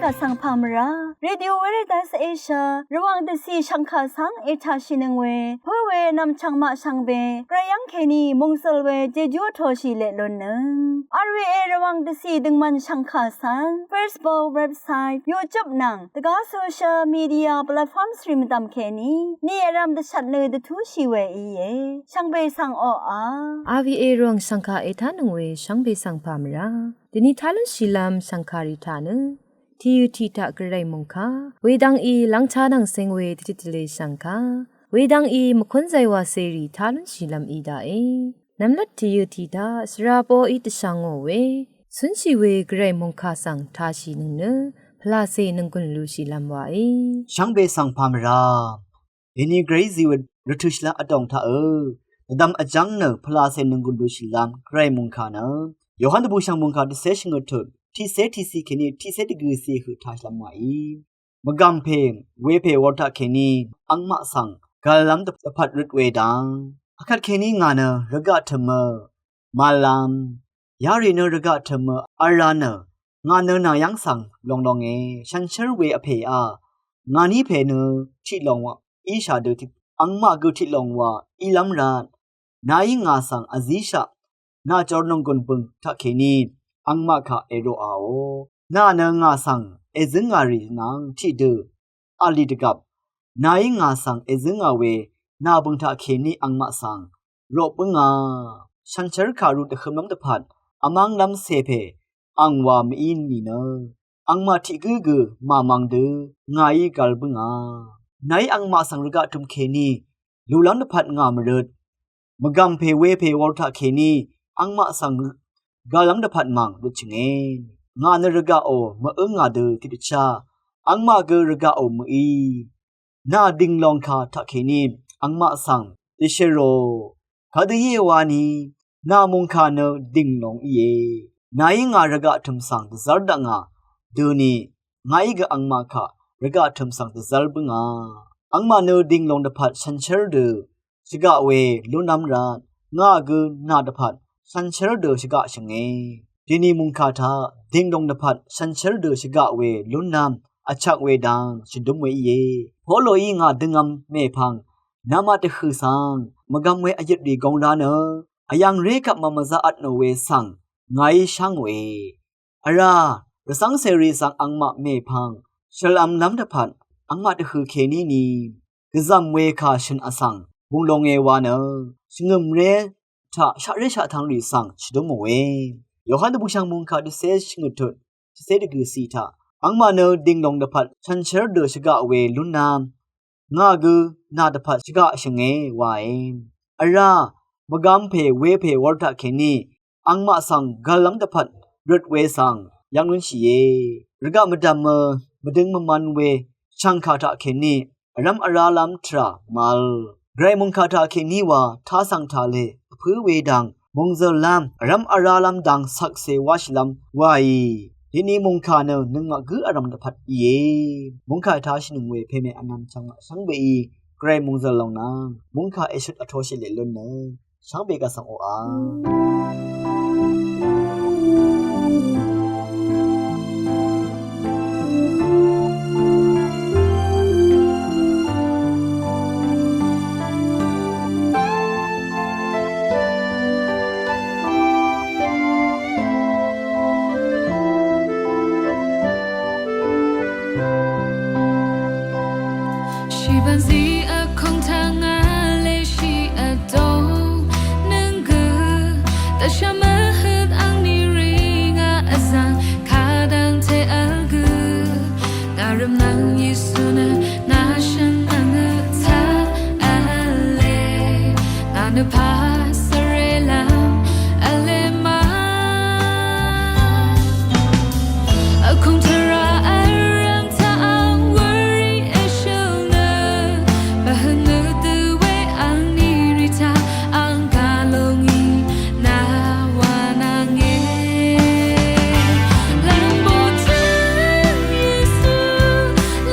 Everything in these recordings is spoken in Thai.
กะสังพามราเรดิโอเวเรตัสเอเชียระวังเดซีชังคาสังเอชาชินึงเวเพื่อเวนำชังมาชังเบกระยังเคนีมงสลเวเจจูโทชิเลลนนึงRVA ระวังเดซีดึงมันชังคาสัง Facebook เว็บไซต์ YouTube นังตะกาโซเชียลมีเดียแพลตฟอร์มสตรีมตามเคนีนี่รำเดชัดเลยเดทูชีเวอีเยชังเบสังอRVA รวงสังคาเอทานึงเวชังเบสังพามราดินิทาลุชิลามสังคาริทานึทียูทีตะกระไรมงคาเวดังอีลังชาดังเซงเวดิจิตเลสังคาเวดังอีมคุนใจว่าเซรีทาลุชิลามอีดาเอนำลัดทียูทีตาสราโปอีตชังโอเวสุนชีเวกระไรมงคาสังทาชีนึงเนพลาเซนึงกุนลูชิลามวาช่างเบสังพามราเอนี่เกรซีวรทุชลาอดองทาดำอจังเนพลาเซนึงกุนลูชิลามกระไรมงคาเนโยฮันตบูชังมงคาดิเซชิงอทุที่เซทีซีเคนีที่เซตกึซีคือทาชลามวายมกัมเพงเวเพวอตะเคนีอังมะสังกาลัมตะพัดรุดเวดังอคัดเคนีงานะระกะทมมาลามยารีเนระกะทมอารานะงานเนนายังสังลองลองเอฉันเชรเวอเพอางานนี้เพเนที่ลองว่าอีชาเดที่อังมะกุที่ลองว่าอีลัมรานนายิงาสังอซิชะนาจอร์นงกุนปุงทะเคนีอังมาคาเอโรอาโอนาเนงาสังเอซึงารีนังที่เดอาลีดกับนายงาสังเอซึงาเวนาบุงทาเคนีอังมาสังโรปงาฉันเชรคารุตะขมน้ำตะพัดอามังลำเซเพอังวามีนีเนอังมาที่กือมามังเดงายกาลบงานายอังมาสังรกะทุมเคนีลูลันตะพัดงามเริดมกำเพเวเพวอลทาเคนีอังมาสังกาลังดะพัดมังรุชิงเองานรกะโอมะเองาเดติปิชาอังมาเกรกะโอมอีนาดิงลองคาทะเคนีอังมาสังติเชโรคาดเยวานีนามงคาเนดิงลองอีเยนายงารกะทุมสังตะซัรดะงาดูนีงายกะอังมาคารกะทุมสังตะซัลบงาอังมาเนดิงลองดะพัดฉันเชรเดสิกะเวลุนัมรานงาเกนาดะพัดฉันเชรเดสิกะชงเอดินีมุงคาทาดิงดงดะพัดฉันเชรเดสิกะเวลุนามอชักเวดังชิดุมเวเยพอโลอีงาดึงมเมพังนามาตะคือสังมะกำเวอยิดดีกงดาเนอยังเรกับมะมะซาอัดโนเวสังไงช่างเวอะราระสังเสรีสังอังมะเมพังฉลามน้ำตะพัดอังมาตะคือเคนีนีกะซัมเวคาชินอสังบุงลงเอวาเนชงึมเรทะชะเรชะทางรีสังชิดุมเวโยฮันตะบูชังมุงคาดิเซชงึตุเซดกือซีทะอังมาเนดิงลงดะพัดฉันเชรเดชกะเวลุนนามงากือนาดะพัดชกะชงเอวาเออะรามะกัมเพเวเพวอลทะเคนีอังมาสังกาลัมดะพัดรุดเวสังยังนุนชีเยระกะมะดัมมะดึงมะมันเวชังคาทะเคนีอรัมอาราลัมทรามัลไกรมุงคาทะเคนีวาทาสังทาเลพือเวดังมงเซลัมอรัมอาราลัมดังสักเซวาชลัมวายทีนี้มุงคาเนนึงกืออารัมดะพัดเยมุงคาทาชินึงเวเพเมอนัมชังสังเบอีไกรมุงเซลองนางมุงคาเอชุดอโทชิเลลนเนช่างเบกะสังโออา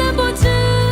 Lambo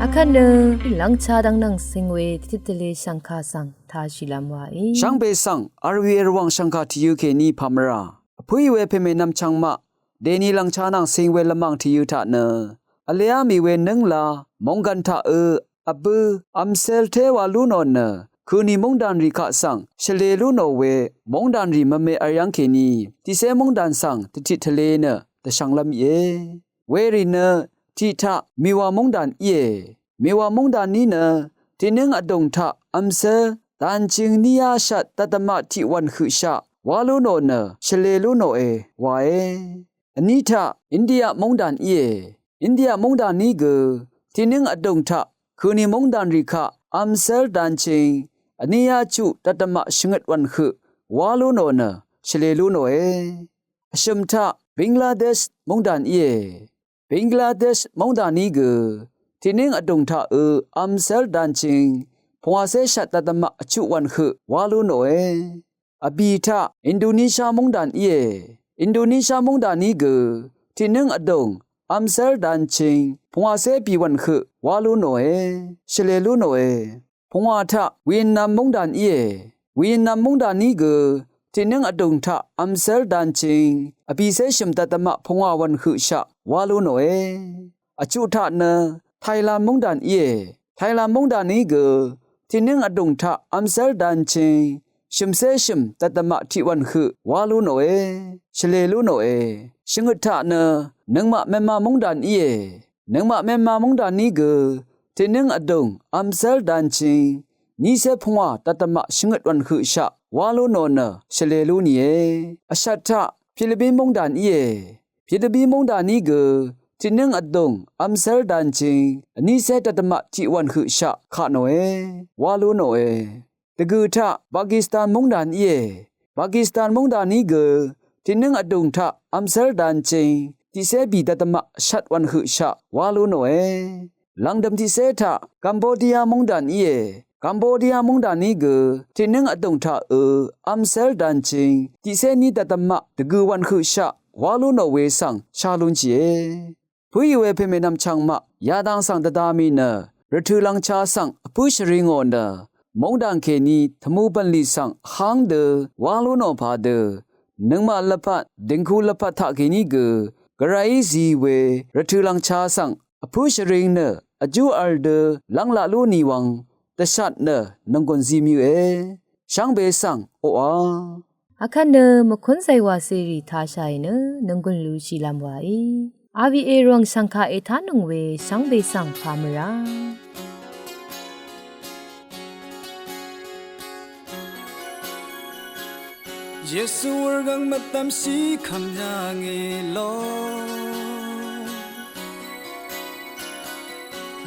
အခနလန်းချာဒန်းနန်းစင်ဝေတိတလေရှန်ခါဆန်သာရှိလမ်ဝါအီ ช่างเบสังอารวีระวังช่างคาที่ยูเคนีพามราอพุยเวเพเมนำช่างมาเดนีลังชานังสิงเวละมังที่ยูทะเนอเลียมีเวนึงลามองกันทะอับอัมเซลเทวาลูโนเนคืนนี้มงดันริคะสังเชเลลูโนเวมงดันริมเมอายังเคนีที่เซมงดันสังติทะเลเนตะช่างลำเยเวริเนที่ทะมีวามงดันเยมีวามงดันนี้เนที่นึงอดงทะอัมเซตันจิงนิยาชัดตัตมะที่วันคือชะวาลูโนเนเชเลลูโนวาอันนี้ทะอินเดียมงดันอินเดียมงดันนี้กือที่นึงอดงทะคืนนี้มงดันริคะอัมเซลดันจิงอันนี้ยาจุตัตมะชงดวันคือวาลูโนเนเชเลลูโนชมทะบังกลาเทศมงดันบังกลาเทศมงดันนี้กือที่นึงอดงทะอัมเซลดันจิงพวาเซชัตตะมะอจุวันคือวาลูโนอบีทะอินโดนีเซียมงดันอินโดนีเซียมงดันนี้กือที่นึงอดงอัมเซลดันจิงพวาเซปีวันคือวาลูโนเชเลลูโนพวาทะเวียนนามมงดันเวียนนามมงดันนี้กือที่นึงอดงทะอัมเซลดันจิงอบีเซชิมตตะมะพวาวันคือชะวาลูโนอจุทะเนไทยลานมงดันไทยลานมงดันนี้กือที่นึงอดงทะอัมเซลดันจิงชิมเซชิมตัตมะที่วันคือวาลูโนเชเลลูโนชิงทะเนนึงมะแมมามงดันนึงมะแมมามงดันนี้กือที่นึงอดงอัมเซลดันจิงนี่เซพงวาตัตมะชิงวันคือชะวาลูโนเนเชเลลูนีอชัตทะฟิลิปปินส์มงดันฟิลิปปินส์มงดันนี้กือที่นึงอดงอัมเซลดันจิงนี่เซตัตมะที่วันคือชะขะโนวาลูโนตะกือทะปากีสถานมงดัน ปากีสถานมงดานี้เกที่นึงอดุงทะอัมสเตอร์ดัมจิงที่เซบีดัตมะชัดวันหึชะวาลูโนเอหลังดำที่เซทะกัมพูชามงดานเอกัมพูชามงดานี้เกที่นึงอดุงทะอัมสเตอร์ดัมจิงที่เซนีดัตมะตะกูวันหึชะวาลูโนเวสังชาลุนเจผู้อยู่เวเพเมนำชังมะยาดังสังตะดามีเนรทุลังชาสังผู้ชริงอนเนมงดังเคนีทมูบันลีสังฮังเดวาลูโนพาเดนึงมาละพัดดิงคูละพัดทะเคนีเกกระไรซีเวรทุลังชาสังผู้ชริงเนอจูอัลเดลังละลูนีวังตะชัดเนนังกอนซีมิวเอช่างเบสังโออาအခက်နမခွန်းဆိုင်ဝါစီရီထားဆိုင်နနငွန်လူရှိလမ်ဝါဤအာဗီအေရောင်စံခါအေထာနုံဝေရှမ်းဘေဆန်ဖာမရာယေရှုဝရဂံမတမ်စီခမ်ညာငေလော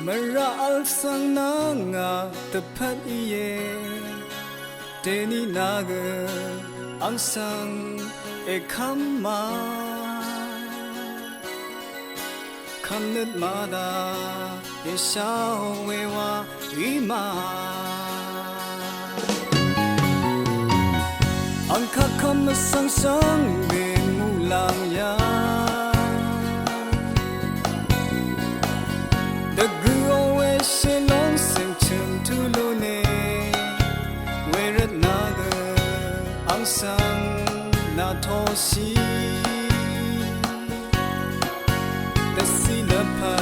မရာအလ်ဆန်နာငါတဖတ်ယေတေနီနာဂအန်ဆန်ဧခမ်မာခမ်နတ်မာဒါယေရှာဝေဝါဝီမာAngka kama sang sang ben mulang ya The good always long sing chum to lune Where at naga ang sang na toshi The sila pa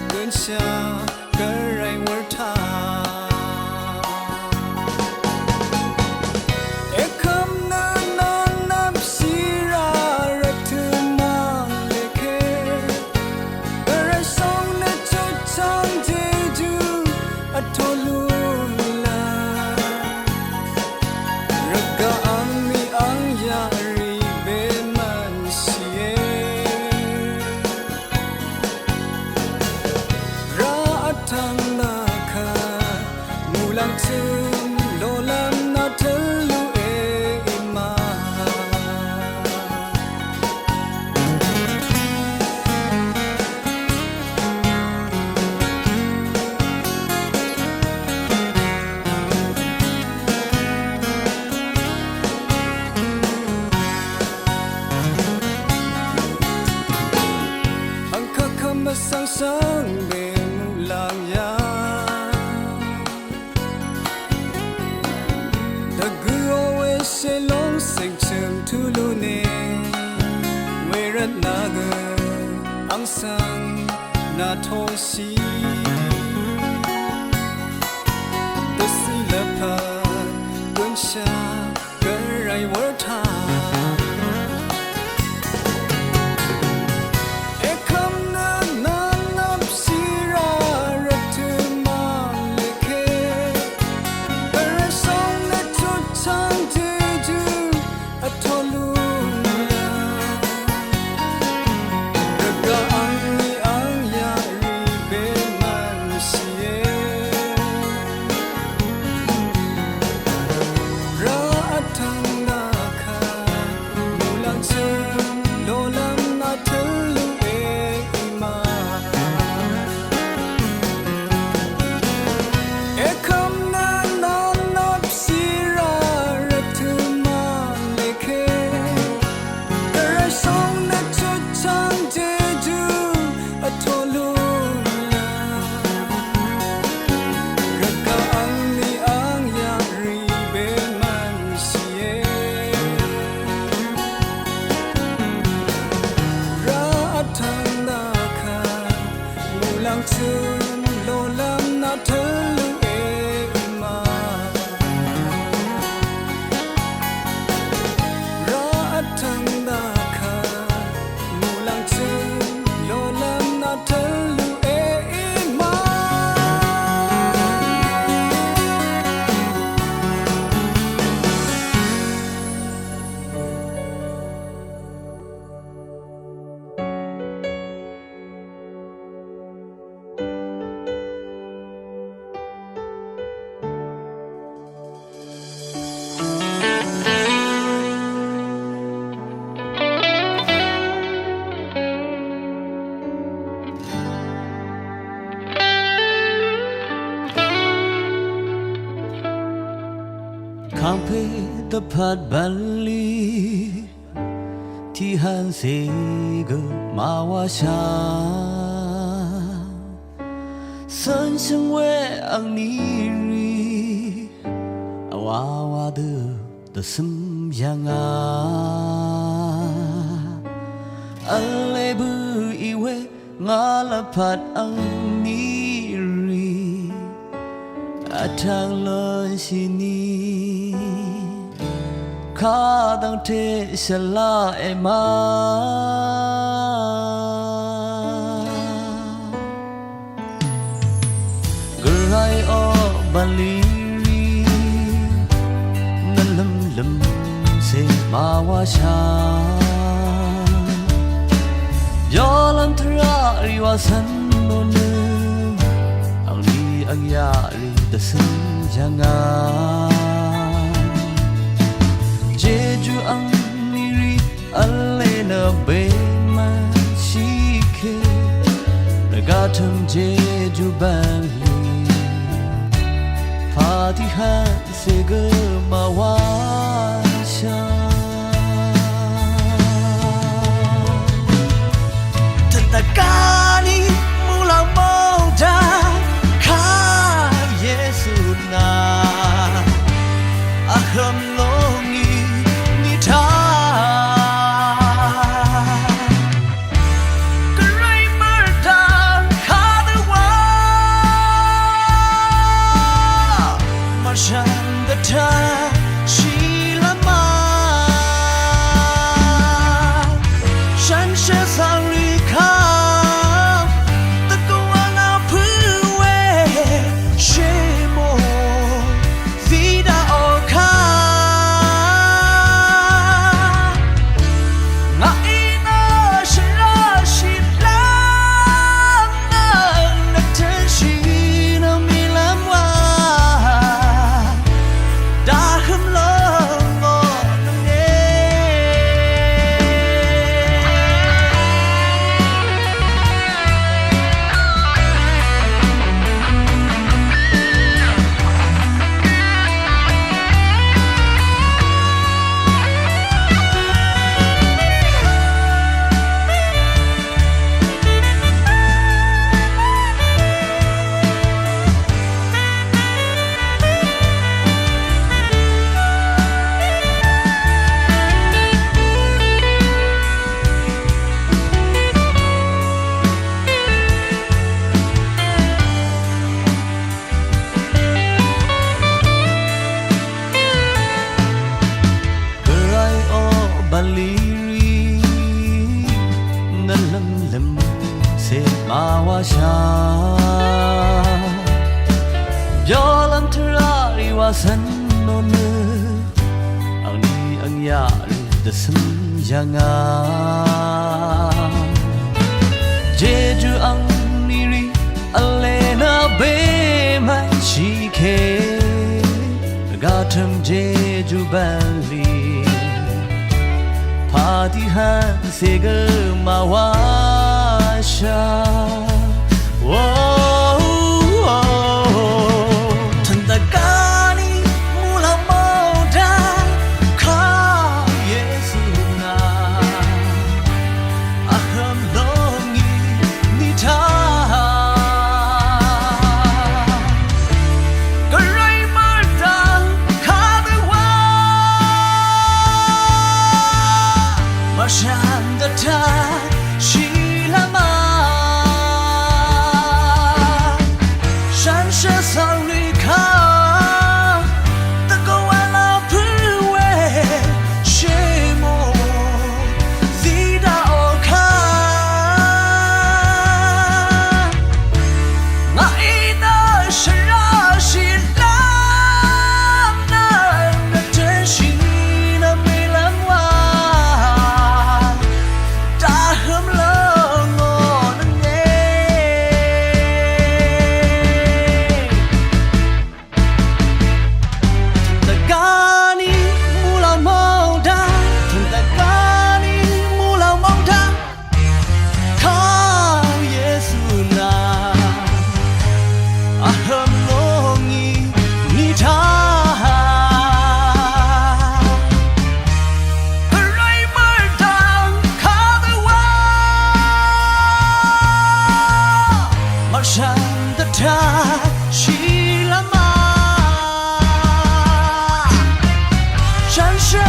gun sha garai warta sang sang ben mulang ya The good always say long sing chum to lune Where at naga ang sang na toshi The sila pa gun sha garai warta Ang ya ri ben พัดบัลลีที่หันเสกมาวาชาสันช่างเวอังนีรีอวาวาเดอสมยังอาอัลเลบุอีเวงาลพัดอังนีรีอาทางลอยชินีข้าตั้งเทชลาเอมาไรออบาลีรีนั่นลมเสมาวาชายอลันทราริวาสันโนเนอังลีอังยาริดสันยังาเจจูอังนีรีอัลเลนะเบมันชิเคระกาทำเจจูบังที่หันเสกมาวาชาทันตกานีมูลามองจาข้าเยซูนาอาคัมลงอีนิทากระไรมาดาข้าเดวาฉันเดทาชีลามาฉันเชื่อสังริคาตะกวานาพื้เวเชโมซีดาโอคางาอินาชลาชิลานักเทชีนามิลามวาบาลีรีนั่นลมเสมาวาชายอลันทราริวาสันโนเนอังนีอังยาริดสมยังาเจจูอังนีรีอัลเลนาเบมันชิเคกาทำเจจูบัลลีที่หันเสกมาวาชาทันตกานีมูลามองดาข้าเยซูนาอาคัมลงอีนิทากระไรมาดาข้าเดวาฉันเดทาชีลามา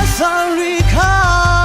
桑绿卡。